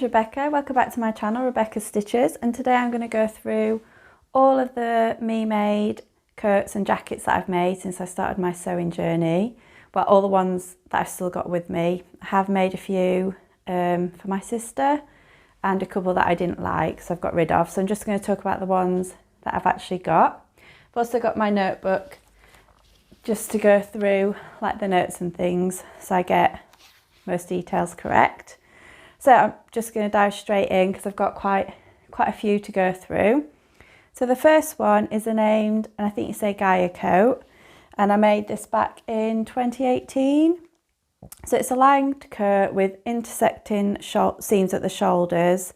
name's Rebecca. Welcome back to my channel, Rebecca's Stitches, and today I'm going to go through all of the me-made coats and jackets that I've made since I started my sewing journey. Well, all the ones that I've still got with me. I have made a few for my sister and a couple that I didn't like, so I've got rid of. So I'm just going to talk about the ones that I've actually got. I've also got my notebook just to go through like the notes and things so I get most details correct. So I'm just going to dive straight in because I've got quite a few to go through. So the first one is a named, and I think you say Gaia coat, and I made this back in 2018. So it's a lined coat with intersecting seams at the shoulders.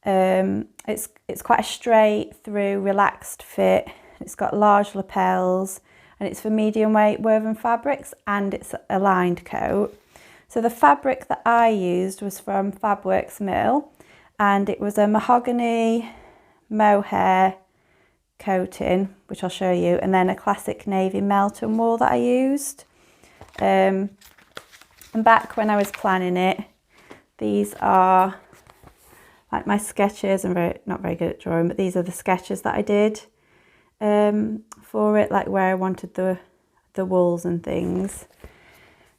It's quite a straight through, relaxed fit. It's got large lapels, and it's for medium weight woven fabrics, and it's a lined coat. So the fabric that I used was from Fabworks Mill, and it was a mahogany mohair coating, which I'll show you, and then a classic navy Melton wool that I used. And back when I was planning it, these are like my sketches. I'm not very good at drawing, but these are the sketches that I did for it, like where I wanted the wools and things.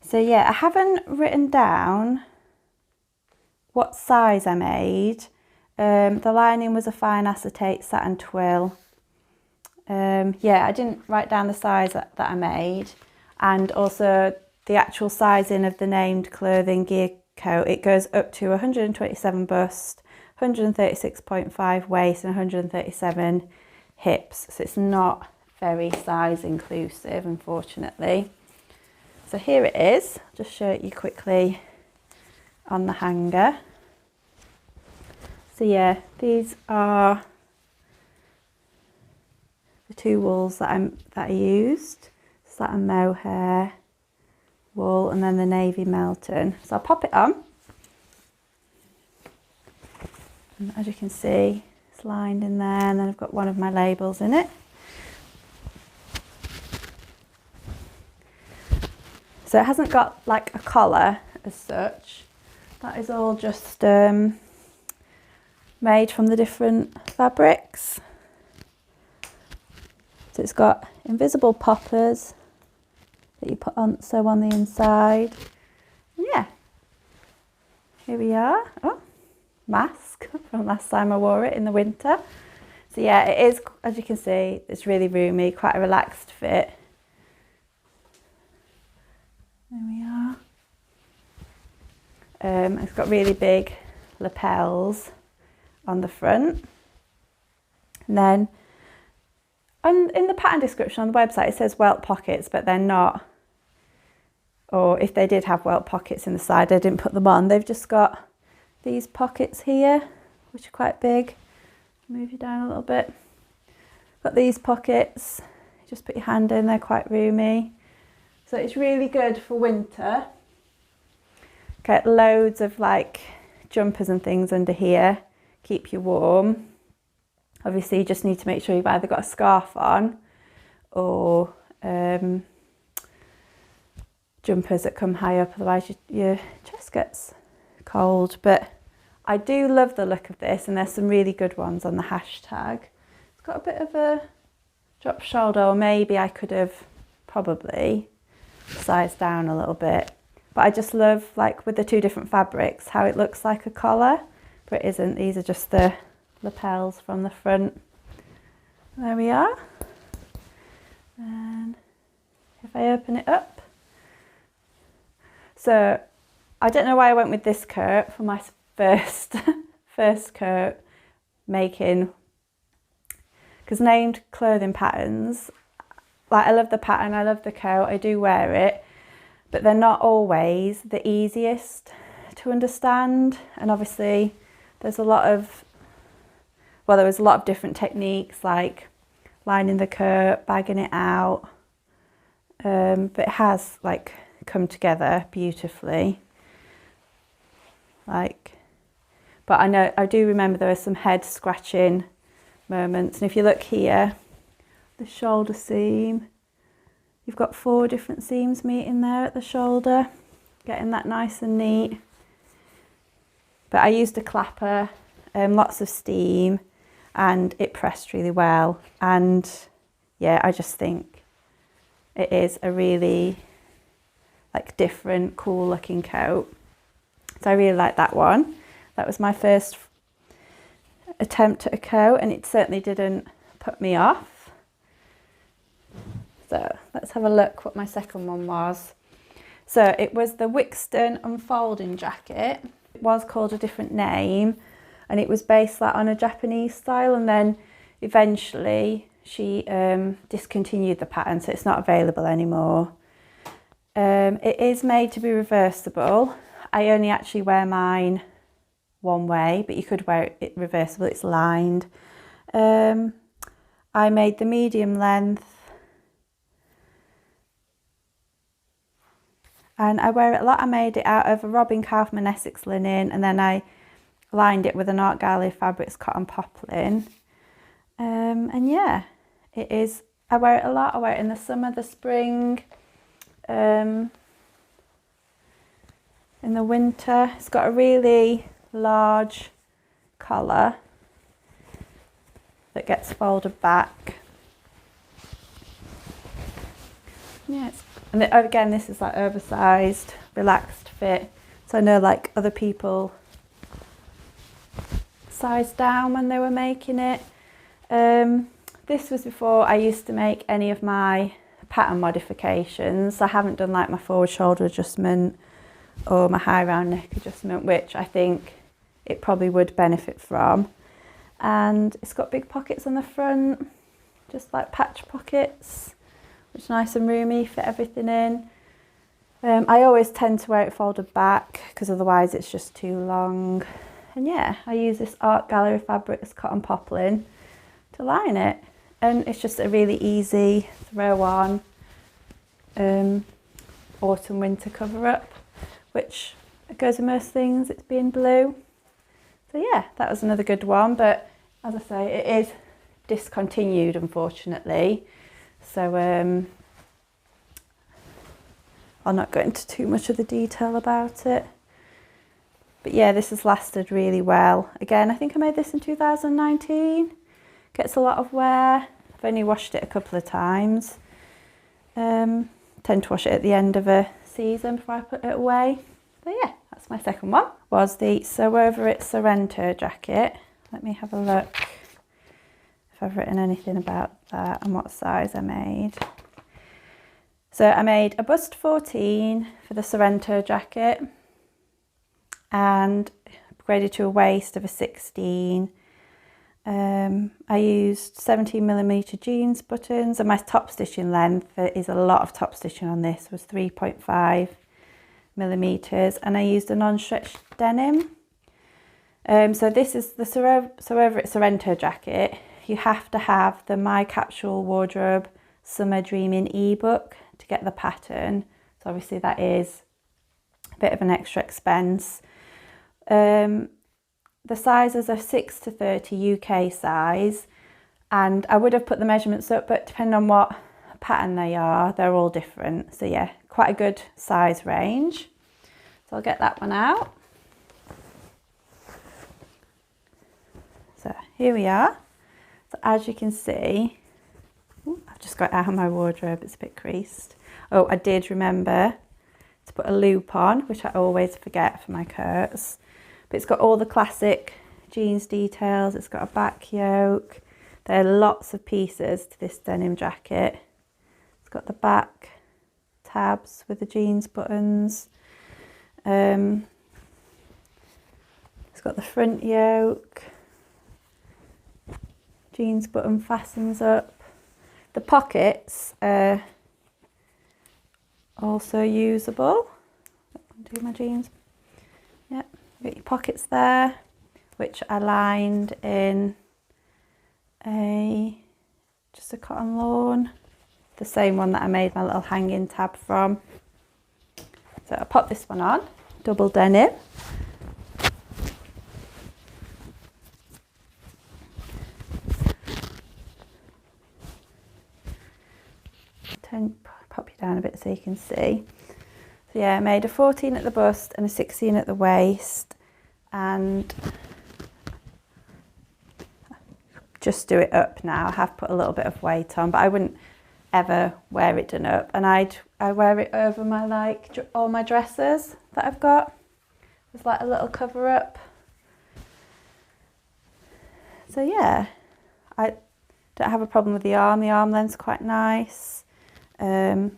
So yeah, I haven't written down what size I made. The lining was a fine acetate satin twill. Yeah, I didn't write down the size that I made, and also the actual sizing of the named clothing gear coat. It goes up to 127 bust, 136.5 waist and 137 hips. So it's not very size inclusive, unfortunately. So here it is. I'll just show it you quickly on the hanger. So yeah, these are the two wools that I used. Satin mohair wool and then the navy Melton. So I'll pop it on. And as you can see, it's lined in there, and then I've got one of my labels in it. So it hasn't got like a collar as such. That is all just made from the different fabrics. So it's got invisible poppers that you put on, sew on the inside. And yeah, here we are. Oh, mask from last time I wore it in the winter. So yeah, it is, as you can see, it's really roomy, quite a relaxed fit. There we are. It's got really big lapels on the front. And then in the pattern description on the website, it says welt pockets, but they're not. Or if they did have welt pockets in the side, I didn't put them on. They've just got these pockets here, which are quite big. Move you down a little bit. Got these pockets. Just put your hand in, they're quite roomy. So it's really good for winter. Get loads of like jumpers and things under here, keep you warm. Obviously you just need to make sure you've either got a scarf on or jumpers that come high up, otherwise your chest gets cold. But I do love the look of this, and there's some really good ones on the hashtag. It's got a bit of a drop shoulder, or maybe I could have probably sized down a little bit, but I just love, like with the two different fabrics, how it looks like a collar, but it isn't. These are just the lapels from the front. There we are. And if I open it up, so I don't know why I went with this coat for my first coat making, because named clothing patterns, like I love the pattern, I love the coat, I do wear it, but they're not always the easiest to understand. And obviously there was a lot of different techniques, like lining the coat, bagging it out, but it has like come together beautifully. But I do remember there were some head scratching moments, and if you look here, the shoulder seam, you've got 4 different seams meeting there at the shoulder, getting that nice and neat. But I used a clapper, lots of steam, and it pressed really well. And yeah, I just think it is a really like different, cool looking coat. So I really like that one. That was my first attempt at a coat, and it certainly didn't put me off. So let's have a look what my second one was. So it was the Wixton unfolding jacket. It was called a different name, and it was based like on a Japanese style, and then eventually she discontinued the pattern, so it's not available anymore. It is made to be reversible. I only actually wear mine one way, but you could wear it reversible. It's lined. I made the medium length, and I wear it a lot. I made it out of a Robin Kaufman Essex linen, and then I lined it with an Art Gallery Fabrics cotton poplin. And yeah, it is. I wear it a lot. I wear it in the summer, the spring, in the winter. It's got a really large collar that gets folded back. Yeah, and again, this is like oversized, relaxed fit. So I know like other people sized down when they were making it. This was before I used to make any of my pattern modifications. I haven't done like my forward shoulder adjustment or my high round neck adjustment, which I think it probably would benefit from. And it's got big pockets on the front, just like patch pockets, which are nice and roomy, fit everything in. I always tend to wear it folded back because otherwise it's just too long. And yeah, I use this Art Gallery Fabrics cotton poplin to line it, and it's just a really easy throw on autumn winter cover up, which goes with most things, it's being blue. So yeah, that was another good one, but as I say, it is discontinued unfortunately, so I'll not go into too much of the detail about it. But yeah, this has lasted really well. Again, I think I made this in 2019. Gets a lot of wear. I've only washed it a couple of times. Tend to wash it at the end of a season before I put it away. So yeah, that's my second one. Was the Sew Over It Sorrento jacket. Let me have a look if I've written anything about that and what size I made. So I made a bust 14 for the Sorrento jacket, and upgraded to a waist of a 16. I used 17mm jeans buttons, and my top stitching length, there is a lot of top stitching on this, was 3.5mm, and I used a non-stretch denim. So this is the Sew Over It Sorrento jacket. You have to have the My Capsule Wardrobe Summer Dreaming ebook to get the pattern. So obviously that is a bit of an extra expense. The sizes are 6 to 30 UK size, and I would have put the measurements up, but depending on what pattern they are, they're all different. So yeah, quite a good size range. So I'll get that one out. So here we are. So as you can see, I've just got it out of my wardrobe, it's a bit creased. Oh, I did remember to put a loop on, which I always forget for my coats. But it's got all the classic jeans details. It's got a back yoke. There are lots of pieces to this denim jacket. It's got the back tabs with the jeans buttons. It's got the front yoke. Jeans button fastens up. The pockets are also usable. Do my jeans. Yep. Got your pockets there, which I lined in just a cotton lawn, the same one that I made my little hanging tab from. So I'll pop this one on, double denim. Pop you down a bit so you can see. So yeah, I made a 14 at the bust and a 16 at the waist, and just do it up now. I have put a little bit of weight on, but I wouldn't ever wear it done up, and I wear it over my all my dresses that I've got. It's like a little cover up. So yeah, I don't have a problem with the arm. The arm length's quite nice. Got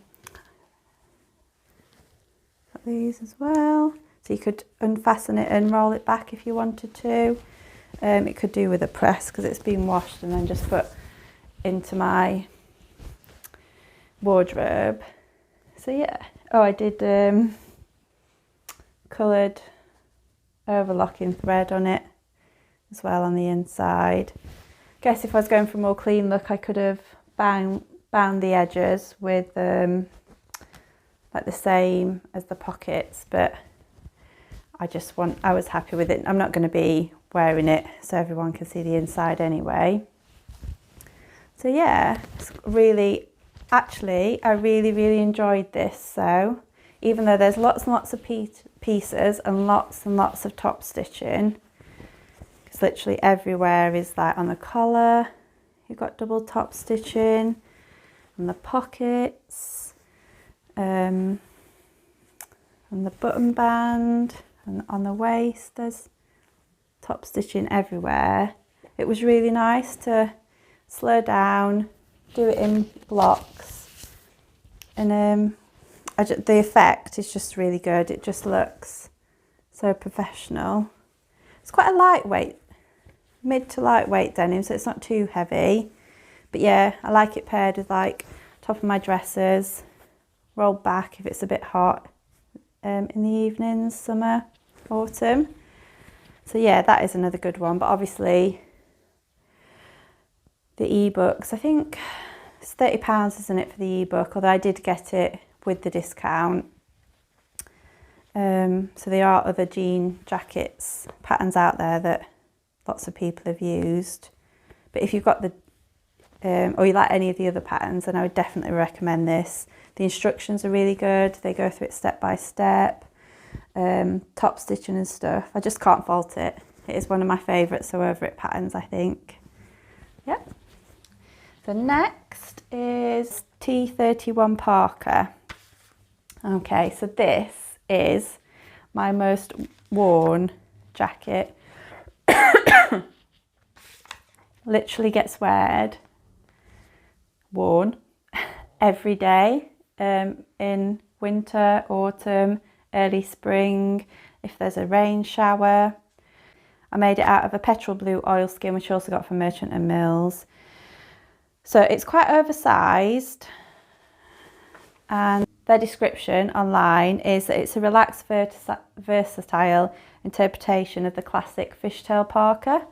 these as well. So you could unfasten it and roll it back if you wanted to. It could do with a press because it's been washed and then just put into my wardrobe. So yeah. Oh, I did coloured overlocking thread on it as well on the inside. Guess if I was going for a more clean look, I could have bound the edges with like the same as the pockets, but I was happy with it. I'm not going to be wearing it so everyone can see the inside anyway. So yeah, it's really, actually, I really enjoyed this. So even though there's lots and lots of pieces and lots of top stitching, because literally everywhere is like on the collar, you've got double top stitching, on the pockets, on the button band, and on the waist, there's top stitching everywhere. It was really nice to slow down, do it in blocks, and the effect is just really good. It just looks so professional. It's quite a lightweight, mid to lightweight denim, so it's not too heavy. But yeah, I like it paired with like top of my dresses, rolled back if it's a bit hot in the evenings, summer, autumn. So yeah, that is another good one. But obviously the ebooks, I think it's £30, isn't it, for the ebook? Although I did get it with the discount. So there are other jean jackets patterns out there that lots of people have used. But if you've got the or you like any of the other patterns, then I would definitely recommend this. The instructions are really good. They go through it step by step. Top stitching and stuff. I just can't fault it. It is one of my favourite Sew Over It patterns, I think. Yep. So next is T31 Parker. Okay, so this is my most worn jacket. Literally gets worn every day, in winter, autumn, early spring, if there's a rain shower. I made it out of a petrol blue oilskin, which I also got from Merchant and Mills. So it's quite oversized, and their description online is that it's a relaxed, versatile interpretation of the classic fishtail parka,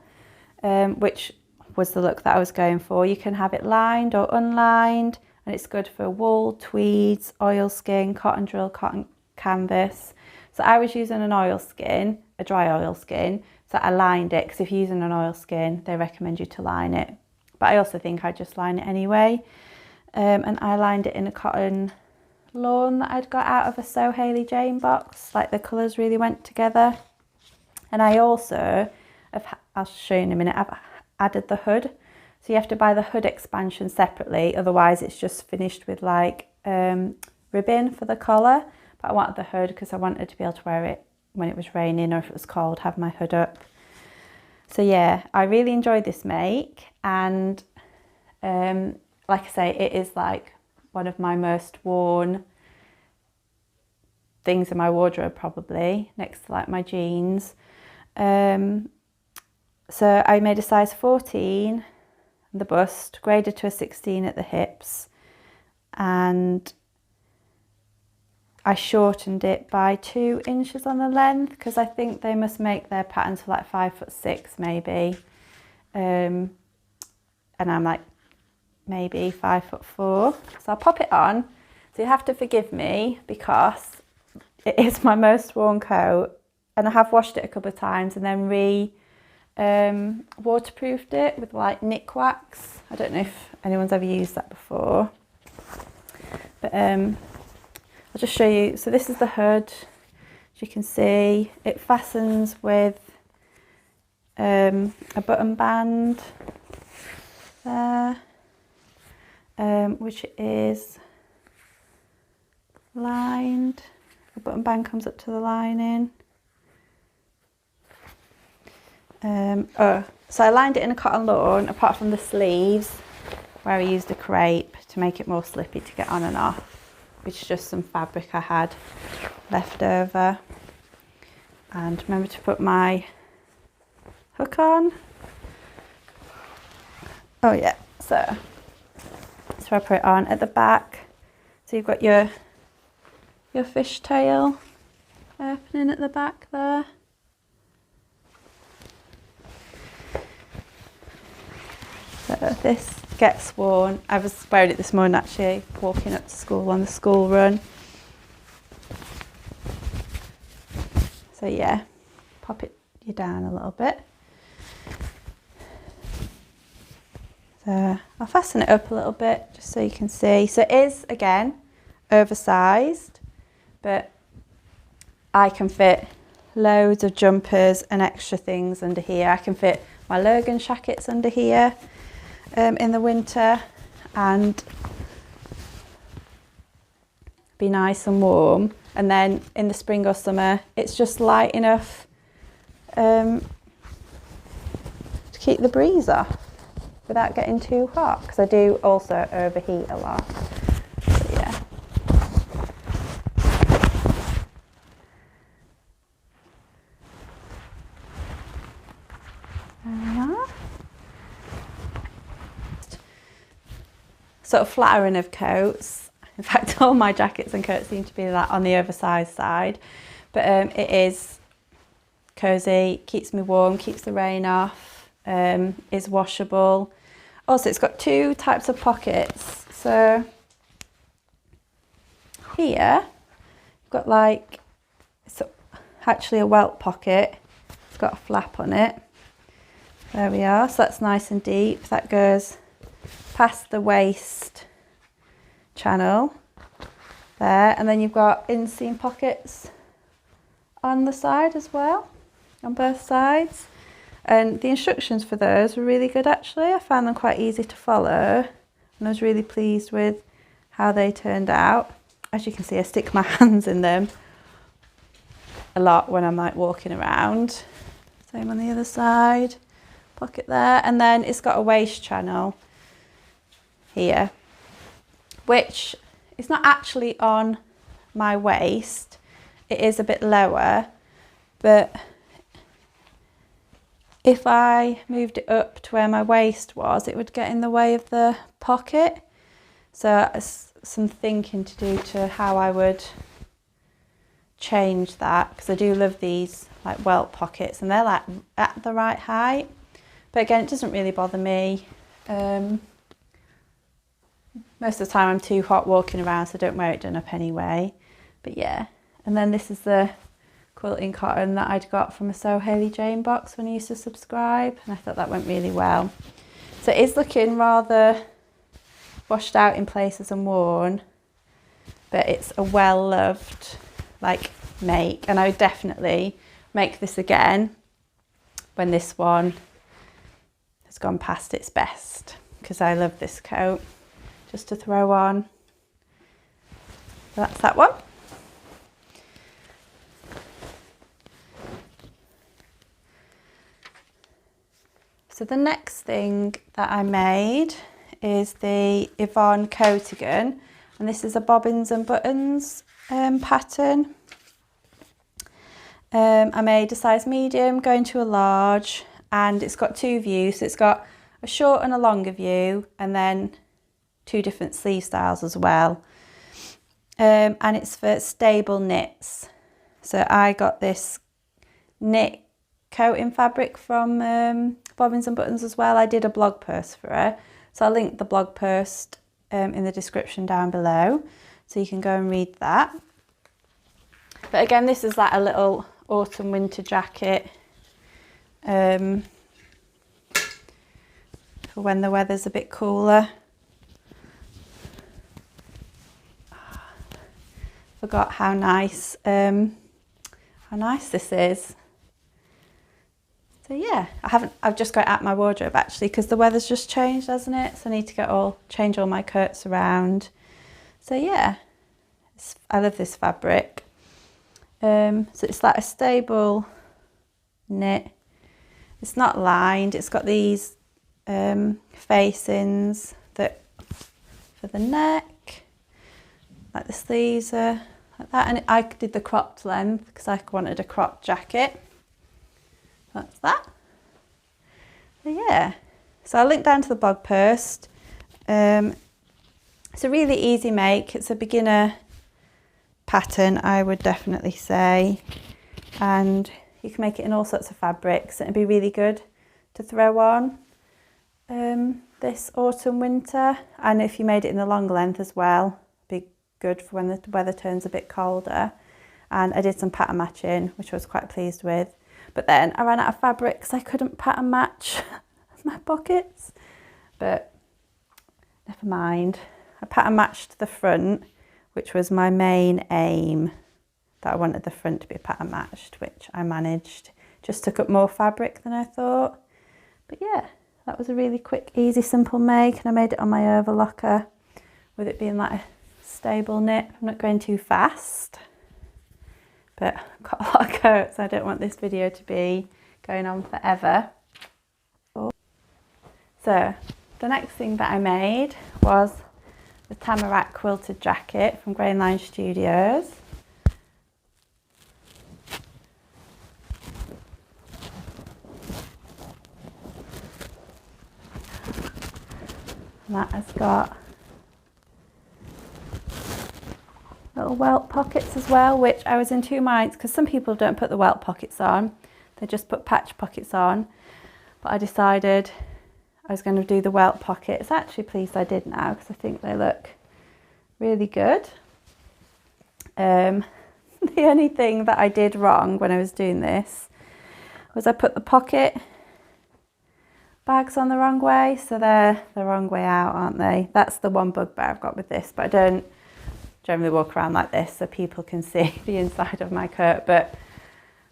which was the look that I was going for. You can have it lined or unlined, and it's good for wool, tweeds, oilskin, cotton drill, cotton canvas. So I was using an oilskin, a dry oilskin, so I lined it, because if you're using an oilskin, they recommend you to line it. But I also think I just line it anyway. And I lined it in a cotton lawn that I'd got out of a Sew Hayley Jane box. Like, the colours really went together. And I also, I'll show you in a minute, I've added the hood. So you have to buy the hood expansion separately, otherwise it's just finished with like ribbon for the collar. But I wanted the hood because I wanted to be able to wear it when it was raining or if it was cold, have my hood up. So yeah, I really enjoyed this make, and like I say, it is like one of my most worn things in my wardrobe, probably, next to like my jeans. So I made a size 14 the bust, graded to a 16 at the hips, and I shortened it by 2 inches on the length, because I think they must make their patterns for like 5'6" maybe, and I'm like maybe 5'4", so I'll pop it on. So you have to forgive me because it is my most worn coat, and I have washed it a couple of times and then waterproofed it with like Nick Wax. I don't know if anyone's ever used that before, but I'll just show you. So this is the hood. As you can see, it fastens with a button band there, which is lined. The button band comes up to the lining. So I lined it in a cotton lawn, apart from the sleeves, where I used a crepe to make it more slippy to get on and off, which is just some fabric I had left over. And remember to put my hook on. Oh yeah, so that's where I put it on at the back. So you've got your fishtail opening at the back there. So this gets worn. I was wearing it this morning actually, walking up to school on the school run. So yeah, pop you down a little bit. So I'll fasten it up a little bit just so you can see. So it is, again, oversized, but I can fit loads of jumpers and extra things under here. I can fit my Logan jackets under here in the winter and be nice and warm. And then in the spring or summer, it's just light enough to keep the breeze off without getting too hot, because I do also overheat a lot. So yeah. Sort of flattering of coats. In fact, all my jackets and coats seem to be that on the oversized side, but it is cozy, keeps me warm, keeps the rain off, is washable. Also, it's got two types of pockets. So here, you've got like, it's actually a welt pocket. It's got a flap on it. There we are, so that's nice and deep. That goes past the waist channel there, and then you've got inseam pockets on the side as well, on both sides. And the instructions for those were really good actually. I found them quite easy to follow and I was really pleased with how they turned out. As you can see, I stick my hands in them a lot when I'm like walking around. Same on the other side, pocket there. And then it's got a waist channel here, which is not actually on my waist. It is a bit lower, but if I moved it up to where my waist was, it would get in the way of the pocket. So some thinking to do to how I would change that, because I do love these like welt pockets and they're like at the right height. But again, it doesn't really bother me. Most of the time I'm too hot walking around, so I don't wear it done up anyway. But yeah, and then this is the quilting cotton that I'd got from a Sew Hayley Jane box when I used to subscribe, and I thought that went really well. So it is looking rather washed out in places and worn, but it's a well-loved like make, and I would definitely make this again when this one has gone past its best, because I love this coat just to throw on. So that's that one. So the next thing that I made is the Yvonne Coatigan, and this is a bobbins and buttons pattern. I made a size medium going to a large, and it's got two views. So it's got a short and a longer view, and then two different sleeve styles as well. And it's for stable knits. So I got this knit coating fabric from Bobbins and Buttons as well. I did a blog post for it, so I'll link the blog post in the description down below, so you can go and read that. But again, this is like a little autumn winter jacket for when the weather's a bit cooler. Forgot how nice this is. So yeah, I've just got it out my wardrobe actually because the weather's just changed, hasn't it? So I need to change all my coats around. So yeah, I love this fabric. So it's like a stable knit. It's not lined. It's got these facings that for the neck, like the sleeves are like that. And I did the cropped length because I wanted a cropped jacket. That's that. So yeah, so I'll link down to the blog post. It's a really easy make. It's a beginner pattern, I would definitely say, and you can make it in all sorts of fabrics. It'd be really good to throw on this autumn winter, and if you made it in the long length as well, it'd be good for when the weather turns a bit colder. And I did some pattern matching, which I was quite pleased with, but then I ran out of fabric because I couldn't pattern match my pockets, but never mind. I pattern matched the front, which was my main aim, that I wanted the front to be pattern matched, which I managed. Just took up more fabric than I thought. But yeah, that was a really quick, easy, simple make, and I made it on my overlocker with it being like a stable knit. I'm not going too fast, but I've got a lot of coats. I don't want this video to be going on forever. So the next thing that I made was the Tamarack quilted jacket from Grain Line Studios. And that has got little welt pockets as well, which I was in two minds because some people don't put the welt pockets on, they just put patch pockets on, but I decided I was going to do the welt pockets. Actually pleased I did now because I think they look really good. The only thing that I did wrong when I was doing this was I put the pocket bags on the wrong way, so they're the wrong way out, aren't they? That's the one bugbear I've got with this, but I don't generally walk around like this so people can see the inside of my coat. But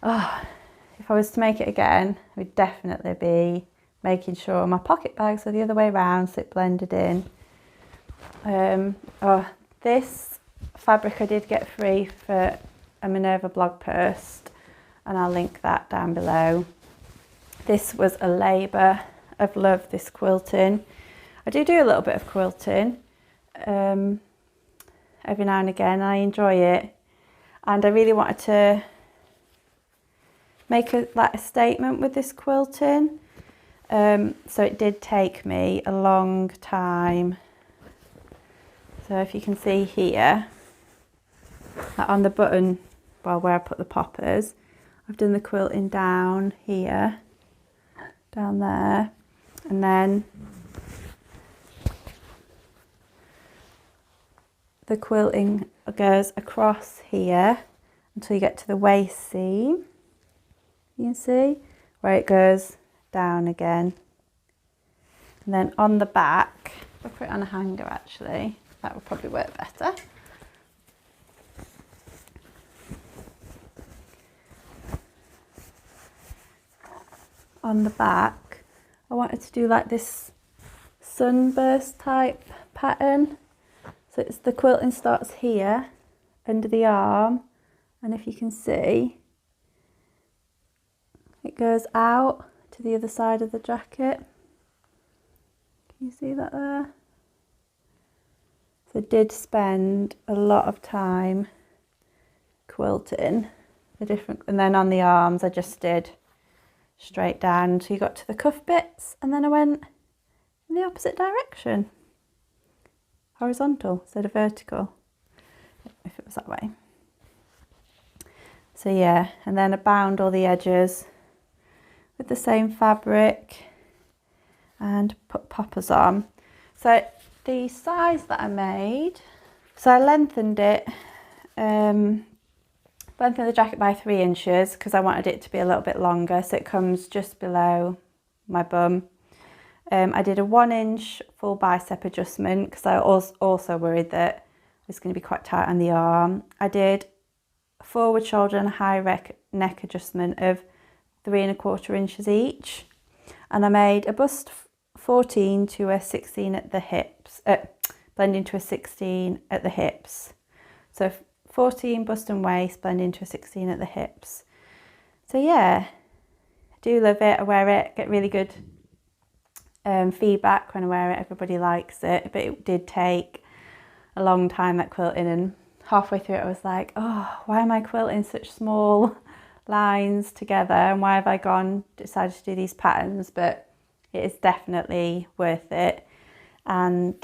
if I was to make it again, it would definitely be making sure my pocket bags are the other way around so it blended in. This fabric I did get free for a Minerva blog post, and I'll link that down below. This was a labour of love, this quilting. I do a little bit of quilting every now and again. I enjoy it, and I really wanted to make a statement with this quilting. So it did take me a long time. So if you can see here, on the button, well, where I put the poppers, I've done the quilting down here, down there, and then the quilting goes across here until you get to the waist seam. You can see where it goes down again, and then on the back, I'll put it on a hanger actually, that would probably work better. On the back I wanted to do like this sunburst type pattern, so it's the quilting starts here under the arm, and if you can see it goes out to the other side of the jacket. Can you see that there? So I did spend a lot of time quilting the different, and then on the arms I just did straight down until you got to the cuff bits, and then I went in the opposite direction, horizontal instead of vertical, if it was that way. So yeah, and then I bound all the edges with the same fabric and put poppers on. So the size that I made, so I lengthened it, lengthened the jacket by 3 inches because I wanted it to be a little bit longer, so it comes just below my bum. I did a 1 inch full bicep adjustment because I was also worried that it's going to be quite tight on the arm. I did a forward shoulder and high neck adjustment of 3¼ inches each, and I made a bust 14 to a 16 at the hips, blending to a 16 at the hips. So 14 bust and waist, blending to a 16 at the hips. So yeah, I do love it. I wear it, get really good feedback when I wear it. Everybody likes it, but it did take a long time, that quilting, and halfway through it I was like, oh, why am I quilting such small lines together, and why have I decided to do these patterns? But it is definitely worth it, and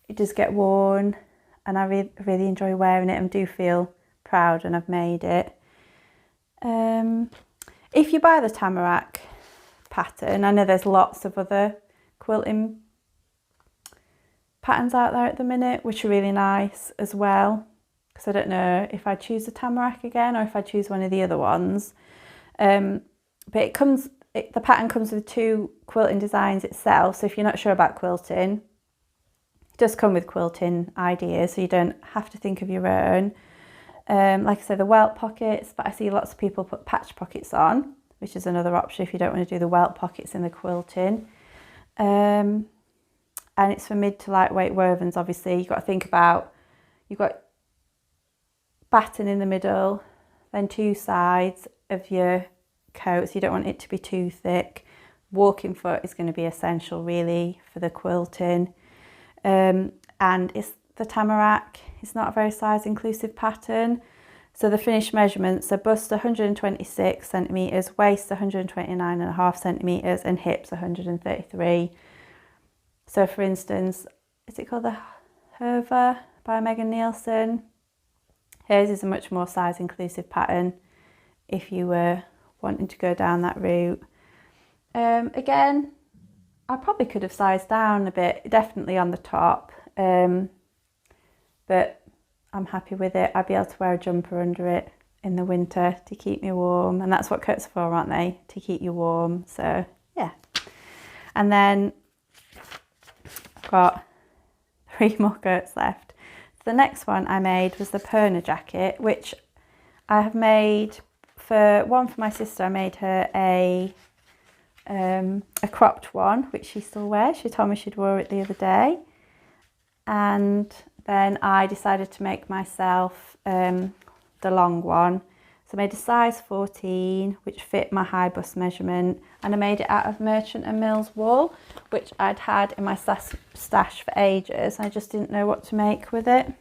it does get worn, and I really enjoy wearing it and do feel proud when I've made it. If you buy the Tamarack pattern, I know there's lots of other quilting patterns out there at the minute which are really nice as well, because I don't know if I choose the Tamarack again or if I choose one of the other ones. But the pattern comes with 2 quilting designs itself, so if you're not sure about quilting, it does come with quilting ideas, so you don't have to think of your own. Like I said, the welt pockets, but I see lots of people put patch pockets on, which is another option if you don't want to do the welt pockets in the quilting. And it's for mid to lightweight wovens. Obviously, you've got to think about, you've got batten in the middle, then 2 sides of your coat, so you don't want it to be too thick. Walking foot is going to be essential really for the quilting. And it's the Tamarack, it's not a very size inclusive pattern. So the finished measurements are bust 126 centimetres, waist 129.5 centimetres, and hips 133. So for instance, is it called the Herva by Megan Nielsen? Hers is a much more size inclusive pattern if you were wanting to go down that route. Again, I probably could have sized down a bit, definitely on the top, but I'm happy with it. I'd be able to wear a jumper under it in the winter to keep me warm, and that's what coats are for, aren't they? To keep you warm. So yeah. And then I've got 3 more coats left. So the next one I made was the Perna jacket, which I have made for my sister. I made her a cropped one, which she still wears. She told me she'd wore it the other day. And then I decided to make myself the long one. So I made a size 14, which fit my high bust measurement, and I made it out of Merchant & Mills wool, which I'd had in my stash for ages. I just didn't know what to make with it.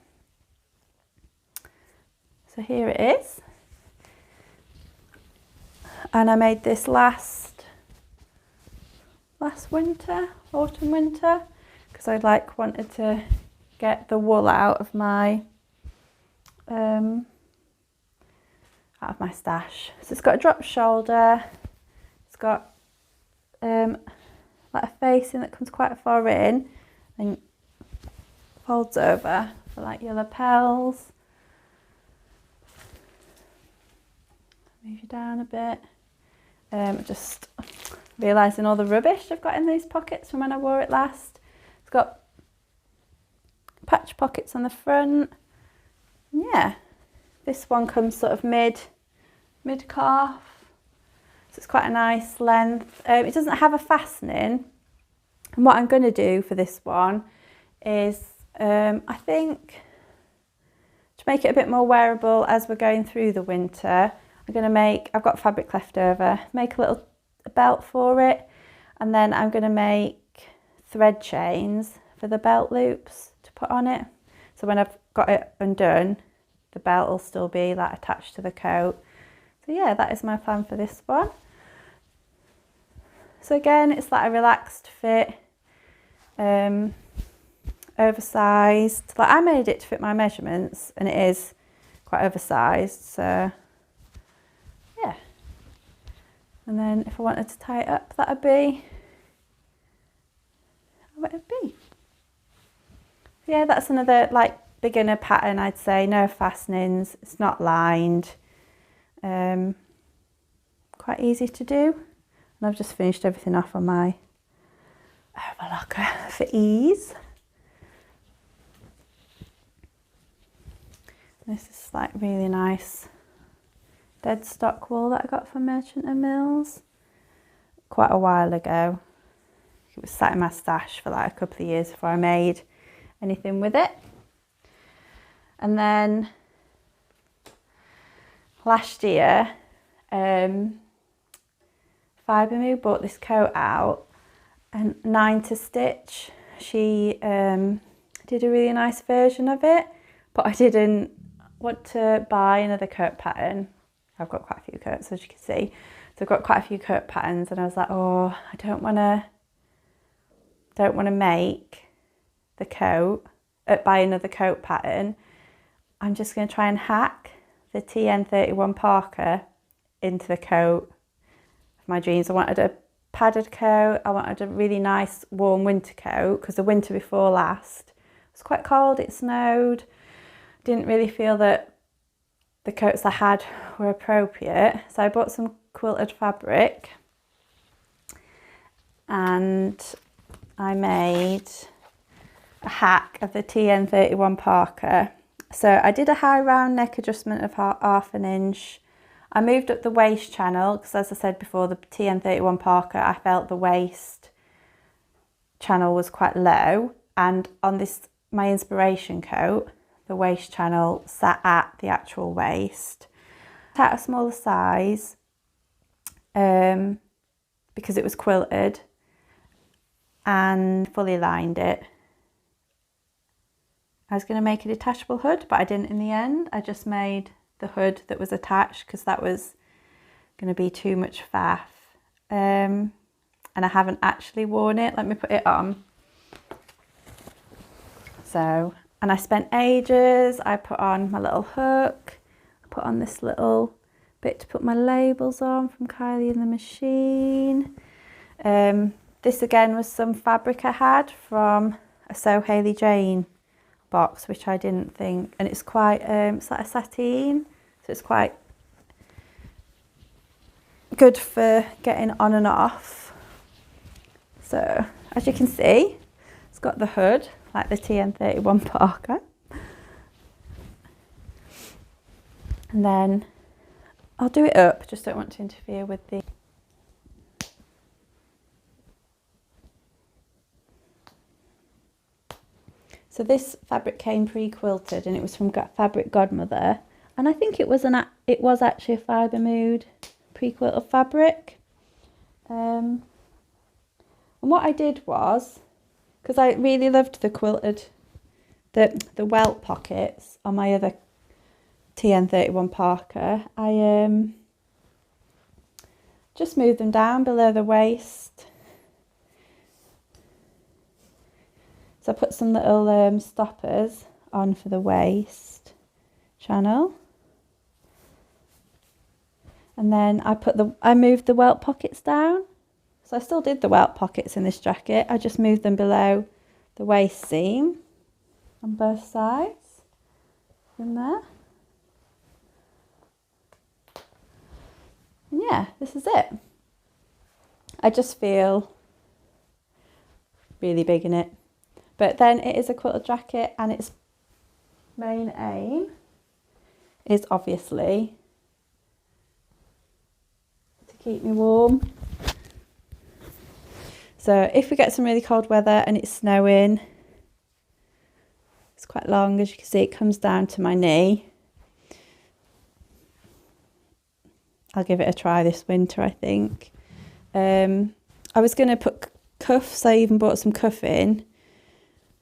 So here it is. And I made this last autumn winter, because I wanted to get the wool out of my stash. So it's got a drop shoulder, it's got like a facing that comes quite far in and folds over for like your lapels. Move you down a bit. Just realising all the rubbish I've got in these pockets from when I wore it last. It's got patch pockets on the front. Yeah, this one comes sort of mid calf, so it's quite a nice length. It doesn't have a fastening, and what I'm going to do for this one is I think to make it a bit more wearable as we're going through the winter, I've got fabric left over, make a little belt for it, and then I'm going to make thread chains for the belt loops to put on it. So when I've got it undone, the belt will still be like attached to the coat. So yeah, that is my plan for this one. So again, it's like a relaxed fit, oversized. Like I made it to fit my measurements, and it is quite oversized, so yeah. And then if I wanted to tie it up, that would be what it would be. Yeah, that's another like beginner pattern, I'd say. No fastenings, it's not lined, quite easy to do. And I've just finished everything off on my overlocker for ease. This is like really nice dead stock wool that I got from Merchant & Mills. quite a while ago. It was sat in my stash for like a couple of years before I made anything with it. And then last year, Fibermoo brought this coat out, and Nine to Stitch, she did a really nice version of it, but I didn't want to buy another coat pattern. I've got quite a few coats, as you can see. So I've got quite a few coat patterns, and I was like, oh, I don't want to make the coat, buy another coat pattern. I'm just going to try and hack the TN31 Parker into the coat of my dreams. I wanted a padded coat. I wanted a really nice warm winter coat, because the winter before last was quite cold, it snowed. Didn't really feel that the coats I had were appropriate. So I bought some quilted fabric and I made a hack of the TN31 Parker. So I did a high round neck adjustment of half an inch. I moved up the waist channel because, as I said before, the TN31 Parker, I felt the waist channel was quite low, and on this, my inspiration coat, the waist channel sat at the actual waist. At a smaller size because it was quilted, and fully lined it. I was going to make a detachable hood, but I didn't in the end. I just made the hood that was attached because that was going to be too much faff. And I haven't actually worn it. Let me put it on. So, and I spent ages. I put on my little hook. I put on this little bit to put my labels on from Kylie in the Machine. This again was some fabric I had from a Sew Hayley Jane box, which I didn't think, and it's quite it's like a sateen, so it's quite good for getting on and off. So as you can see, it's got the hood like the TN31 Parker, and then I'll do it up, just don't want to interfere with the So this fabric came pre-quilted, and it was from Fabric Godmother, and I think it was actually a Fibermoo pre-quilted fabric. And what I did was, because I really loved the quilted, the welt pockets on my other TN31 Parker, I just moved them down below the waist. So I put some little stoppers on for the waist channel, and then I moved the welt pockets down. So I still did the welt pockets in this jacket. I just moved them below the waist seam on both sides in there. And yeah, this is it. I just feel really big in it. But then it is a quilted jacket, and its main aim is obviously to keep me warm. So if we get some really cold weather and it's snowing, it's quite long, as you can see, it comes down to my knee. I'll give it a try this winter, I think. I was going to put cuffs. I even bought some cuffing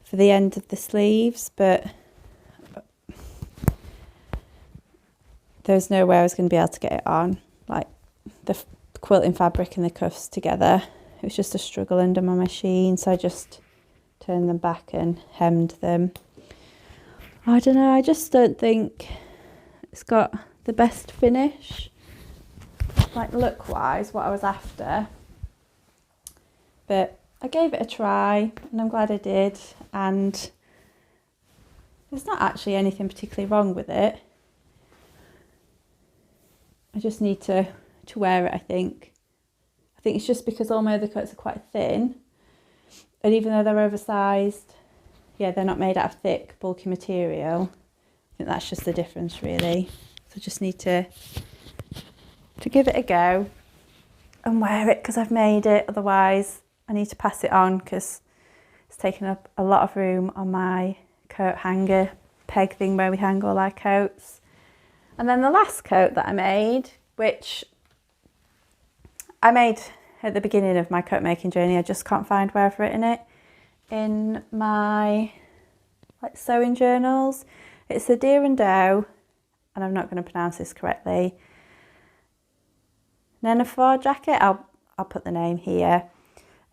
for the end of the sleeves, but there's no way I was going to be able to get it on, like the quilting fabric and the cuffs together. It was just a struggle under my machine, so I just turned them back and hemmed them. I don't know, I just don't think it's got the best finish, like look wise, what I was after, but I gave it a try and I'm glad I did, and there's not actually anything particularly wrong with it. I just need to wear it, I think. I think it's just because all my other coats are quite thin, and even though they're oversized, yeah, they're not made out of thick, bulky material. I think that's just the difference, really. So I just need to give it a go. and wear it because I've made it. Otherwise I need to pass it on because it's taken up a lot of room on my coat hanger peg thing where we hang all our coats. And then the last coat that I made, which I made at the beginning of my coat making journey, I just can't find where I've written it in my sewing journals. It's the Deer and Doe, and I'm not going to pronounce this correctly, Nenuphar jacket. I'll put the name here.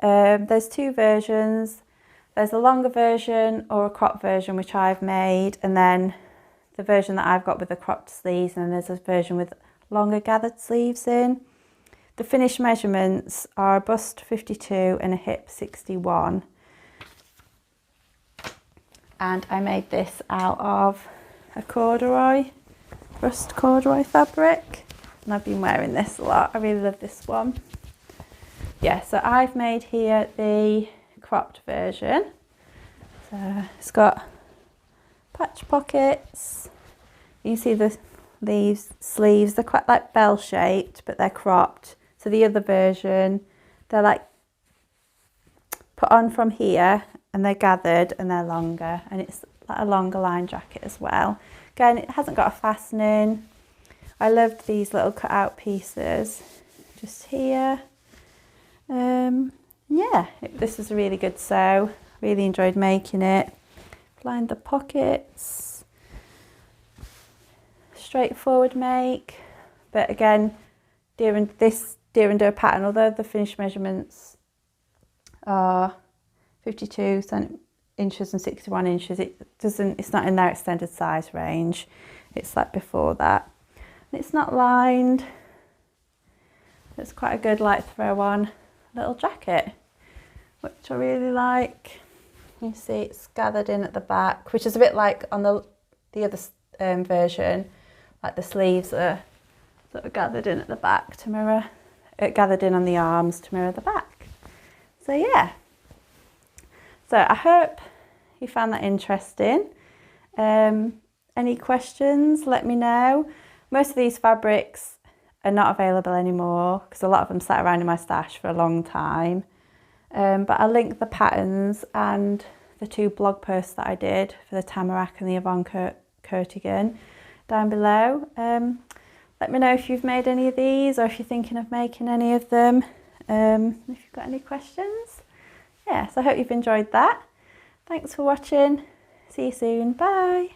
There's two versions. There's a longer version or a crop version, which I've made, and then the version that I've got with the cropped sleeves, and then there's a version with longer gathered sleeves in. The finished measurements are a bust 52 and a hip 61. And I made this out of a corduroy, rust corduroy fabric. And I've been wearing this a lot. I really love this one. Yeah, so I've made here the cropped version. So it's got patch pockets. You see these sleeves, they're quite like bell shaped, but they're cropped. So the other version, they're like put on from here and they're gathered and they're longer, and it's like a longer line jacket as well. Again, it hasn't got a fastening. I loved these little cut out pieces just here. Yeah, this is a really good sew. Really enjoyed making it. Lined the pockets. Straightforward make, but again, this Deer and Doe pattern, although the finished measurements are 52 inches and 61 inches, it's not in their extended size range. It's like before that. And it's not lined. It's quite a good throw on little jacket, which I really like. You see it's gathered in at the back, which is a bit like on the other version, like the sleeves are sort of gathered in at the back to mirror, gathered in on the arms to mirror the back. So yeah, so I hope you found that interesting. Any questions, let me know. Most of these fabrics are not available anymore because a lot of them sat around in my stash for a long time. But I'll link the patterns and the two blog posts that I did for the Tamarack and the Yvonne Kertigan down below. Let me know if you've made any of these or if you're thinking of making any of them. If you've got any questions. Yeah, so I hope you've enjoyed that. Thanks for watching. See you soon. Bye.